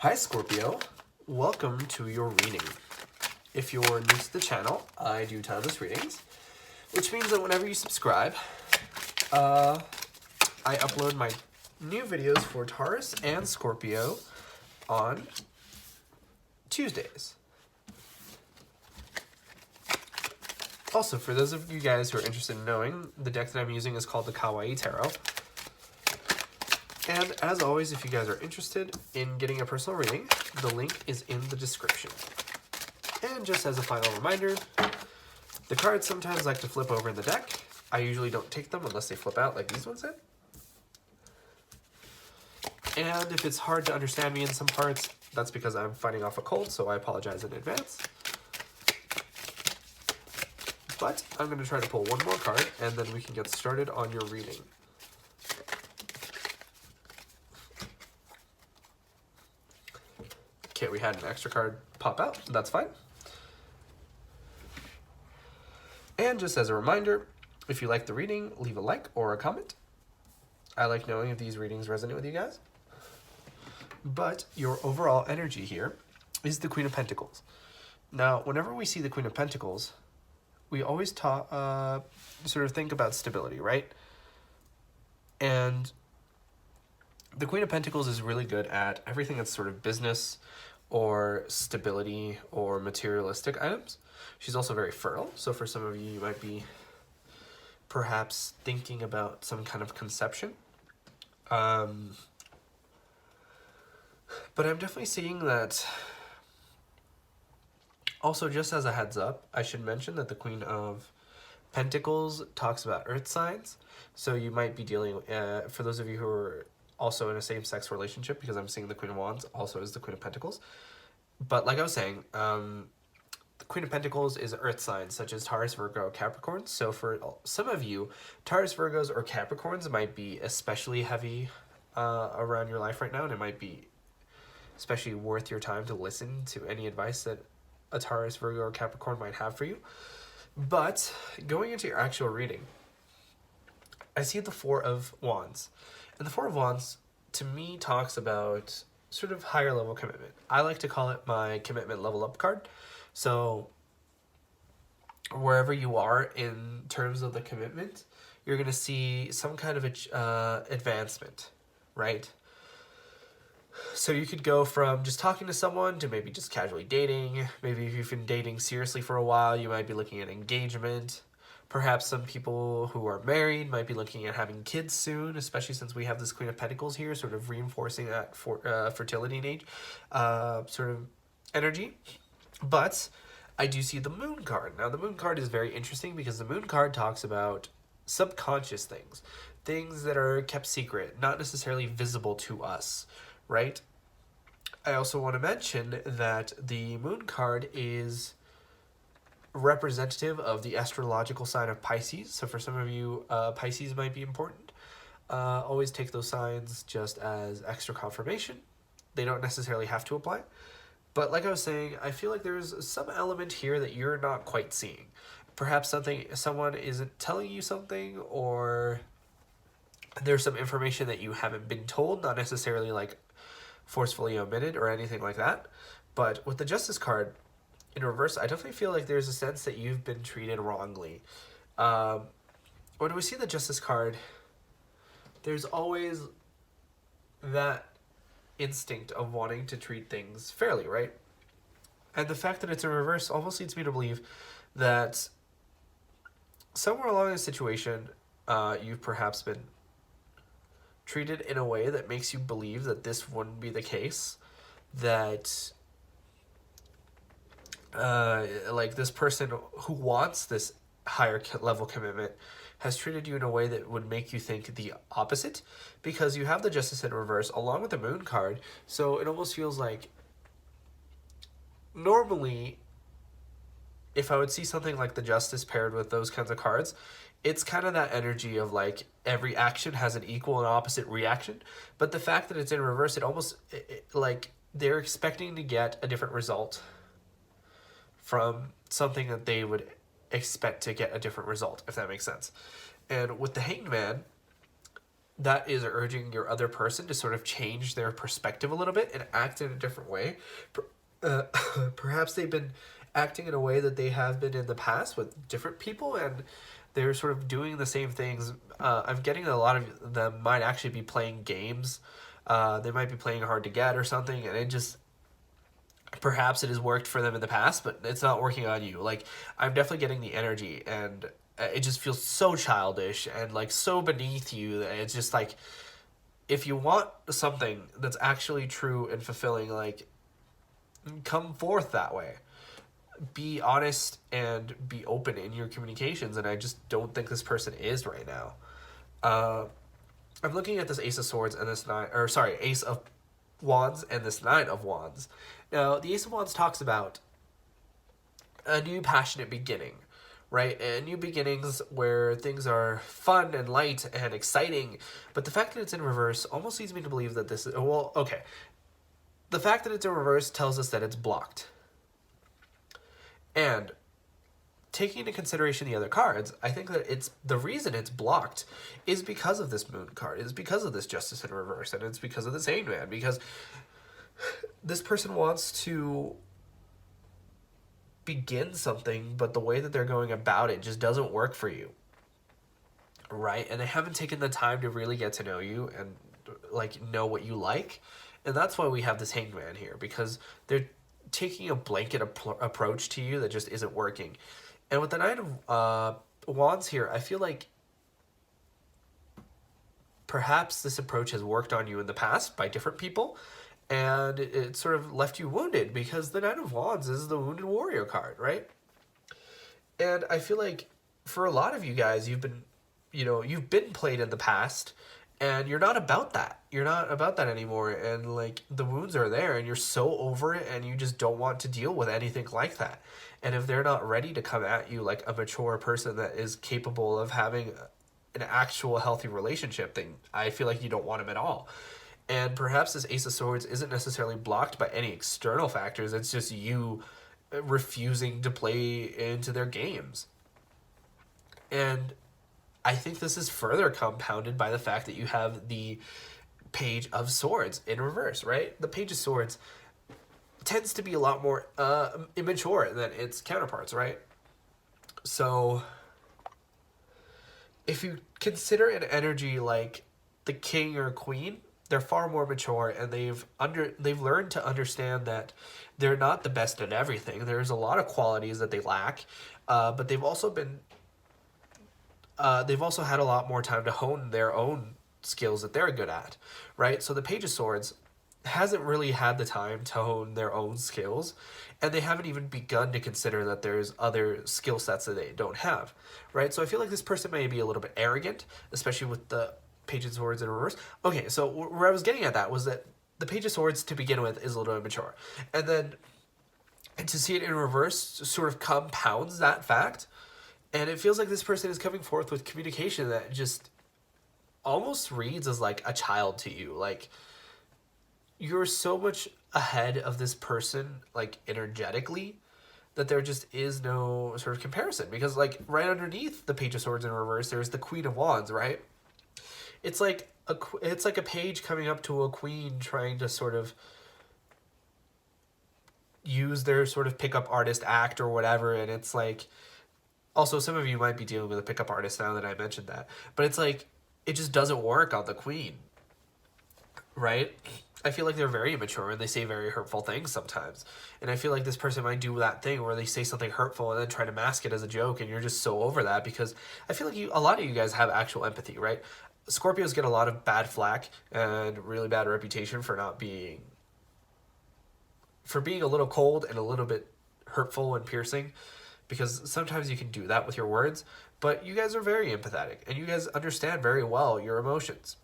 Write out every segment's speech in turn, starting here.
Hi Scorpio, welcome to your reading. If you're new to the channel, I do timeless readings, which means that whenever you subscribe, I upload my new videos for Taurus and Scorpio on Tuesdays. Also, for those of you guys who are interested in knowing, the deck that I'm using is called the Kawaii Tarot. And as always, if you guys are interested in getting a personal reading, the link is in the description. And just as a final reminder, the cards sometimes like to flip over in the deck. I usually don't take them unless they flip out like these ones did. And if it's hard to understand me in some parts, that's because I'm fighting off a cold, so I apologize in advance. But I'm going to try to pull one more card, and then we can get started on your reading. Okay, we had an extra card pop out. That's fine. And just as a reminder, if you like the reading, leave a like or a comment. I like knowing if these readings resonate with you guys. But your overall energy here is the Queen of Pentacles. Now, whenever we see the Queen of Pentacles, we always sort of think about stability, right? And the Queen of Pentacles is really good at everything that's sort of business or stability or materialistic items. She's also very fertile, so for some of you, you might be perhaps thinking about some kind of conception. But I'm definitely seeing that. Also, just as a heads up, I should mention that the Queen of Pentacles talks about earth signs. So you might be dealing, for those of you who are also in a same-sex relationship, because I'm seeing the Queen of Wands also is the Queen of Pentacles. But like I was saying, the Queen of Pentacles is earth signs such as Taurus, Virgo, Capricorn. So for some of you, Taurus, Virgos, or Capricorns might be especially heavy around your life right now, and it might be especially worth your time to listen to any advice that a Taurus, Virgo, or Capricorn might have for you. But going into your actual reading, I see the Four of Wands. And the Four of Wands, to me, talks about sort of higher level commitment. I like to call it my commitment level up card. So wherever you are in terms of the commitment, you're going to see some kind of advancement, right? So you could go from just talking to someone to maybe just casually dating. Maybe if you've been dating seriously for a while, you might be looking at engagement. Perhaps some people who are married might be looking at having kids soon, especially since we have this Queen of Pentacles here, sort of reinforcing that fertility age sort of energy. But I do see the Moon card. Now, the Moon card is very interesting because the Moon card talks about subconscious things, things that are kept secret, not necessarily visible to us, right? I also want to mention that the Moon card is representative of the astrological sign of Pisces. So for some of you, Pisces might be important. Always take those signs just as extra confirmation. They don't necessarily have to apply. But like I was saying, I feel like there's some element here that you're not quite seeing. Perhaps someone isn't telling you something, or there's some information that you haven't been told, not necessarily like forcefully omitted or anything like that. But with the Justice card in reverse, I definitely feel like there's a sense that you've been treated wrongly. When we see the Justice card, there's always that instinct of wanting to treat things fairly, right? And the fact that it's in reverse almost leads me to believe that somewhere along the situation, you've perhaps been treated in a way that makes you believe that this wouldn't be the case, that like this person who wants this higher level commitment has treated you in a way that would make you think the opposite, because you have the Justice in reverse along with the Moon card. So it almost feels like normally if I would see something like the Justice paired with those kinds of cards, it's kind of that energy of like every action has an equal and opposite reaction. But the fact that it's in reverse, it almost like they're expecting to get a different result from something that they would expect to get a different result, if that makes sense. And with the Hanged Man, that is urging your other person to sort of change their perspective a little bit and act in a different way. Uh, Perhaps they've been acting in a way that they have been in the past with different people, and they're sort of doing the same things. I'm getting that a lot of them might actually be playing games. They might be playing hard to get or something, and it just, perhaps it has worked for them in the past, but it's not working on you. Like, I'm definitely getting the energy, and it just feels so childish and like so beneath you that it's just like, if you want something that's actually true and fulfilling, like, come forth that way. Be honest and be open in your communications, and I just don't think this person is right now. I'm looking at this Ace of Swords and this Ace of Wands and this Nine of Wands. Now, the Ace of Wands talks about a new passionate beginning, right? And new beginnings where things are fun and light and exciting. But the fact that it's in reverse almost leads me to believe that this is, well, okay. The fact that it's in reverse tells us that it's blocked. And taking into consideration the other cards, I think that it's the reason it's blocked is because of this Moon card, is because of this Justice in reverse, and it's because of this Hangman, because this person wants to begin something, but the way that they're going about it just doesn't work for you, right? And they haven't taken the time to really get to know you and like know what you like, and that's why we have this Hangman here, because they're taking a blanket approach to you that just isn't working. And with the Nine of Wands here, I feel like perhaps this approach has worked on you in the past by different people, and it sort of left you wounded, because the Nine of Wands is the Wounded Warrior card, right? And I feel like for a lot of you guys, you've been played in the past, and you're not about that. You're not about that anymore, and like the wounds are there, and you're so over it, and you just don't want to deal with anything like that. And if they're not ready to come at you like a mature person that is capable of having an actual healthy relationship, then I feel like you don't want them at all. And perhaps this Ace of Swords isn't necessarily blocked by any external factors. It's just you refusing to play into their games. And I think this is further compounded by the fact that you have the Page of Swords in reverse, right? The Page of Swords tends to be a lot more immature than its counterparts, right? So if you consider an energy like the King or Queen, they're far more mature, and they've learned to understand that they're not the best at everything. There's a lot of qualities that they lack, but they've also had a lot more time to hone their own skills that they're good at, right? So the Page of Swords hasn't really had the time to hone their own skills, and they haven't even begun to consider that there's other skill sets that they don't have, right? So I feel like this person may be a little bit arrogant, especially with the Page of Swords in reverse. Okay, so where I was getting at that was that the Page of Swords to begin with is a little immature, and then to see it in reverse sort of compounds that fact, and it feels like this person is coming forth with communication that just almost reads as like a child to you. Like, you're so much ahead of this person, like energetically, that there just is no sort of comparison. Because like right underneath the Page of Swords in reverse, there's the Queen of Wands, right? It's like a page coming up to a queen trying to sort of use their sort of pickup artist act or whatever, and it's like, also some of you might be dealing with a pickup artist now that I mentioned that, but it's like it just doesn't work on the queen, right? I feel like they're very immature and they say very hurtful things sometimes, and I feel like this person might do that thing where they say something hurtful and then try to mask it as a joke, and you're just so over that, because I feel like a lot of you guys have actual empathy, right? Scorpios get a lot of bad flack and really bad reputation for being a little cold and a little bit hurtful and piercing, because sometimes you can do that with your words, but you guys are very empathetic, and you guys understand very well your emotions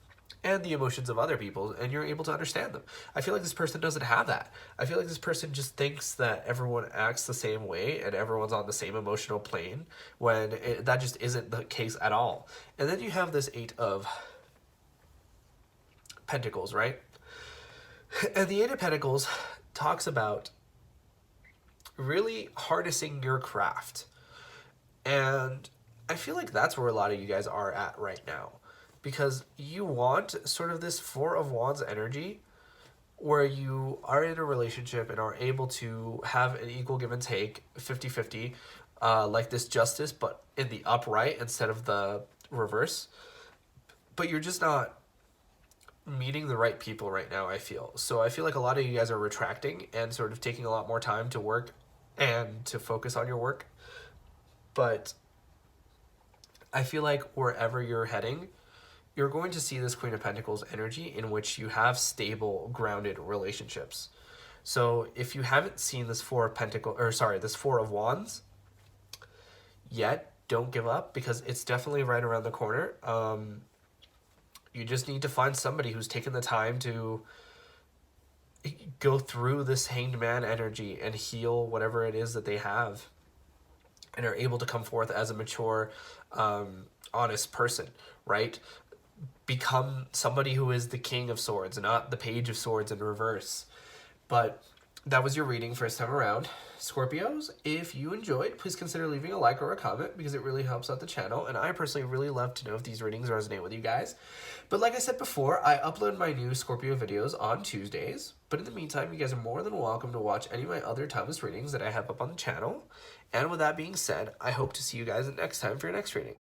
and the emotions of other people, and you're able to understand them. I feel like this person doesn't have that. I feel like this person just thinks that everyone acts the same way and everyone's on the same emotional plane, when that just isn't the case at all. And then you have this Eight of Pentacles, right? And the Eight of Pentacles talks about really harnessing your craft. And I feel like that's where a lot of you guys are at right now. because you want sort of this Four of Wands energy where you are in a relationship and are able to have an equal give and take, 50-50, like this justice, but in the upright instead of the reverse. But you're just not meeting the right people right now, I feel. So I feel like a lot of you guys are retracting and sort of taking a lot more time to work and to focus on your work. But I feel like wherever you're heading, you're going to see this Queen of Pentacles energy in which you have stable, grounded relationships. So if you haven't seen this this Four of Wands yet, don't give up, because it's definitely right around the corner. You just need to find somebody who's taken the time to go through this Hanged Man energy and heal whatever it is that they have, and are able to come forth as a mature, honest person, right? Become somebody who is the King of Swords, not the Page of Swords in reverse. But that was your reading first time around. Scorpios, if you enjoyed, please consider leaving a like or a comment, because it really helps out the channel, and I personally really love to know if these readings resonate with you guys. But like I said before, I upload my new Scorpio videos on Tuesdays, but in the meantime, you guys are more than welcome to watch any of my other timeless readings that I have up on the channel. And with that being said, I hope to see you guys next time for your next reading.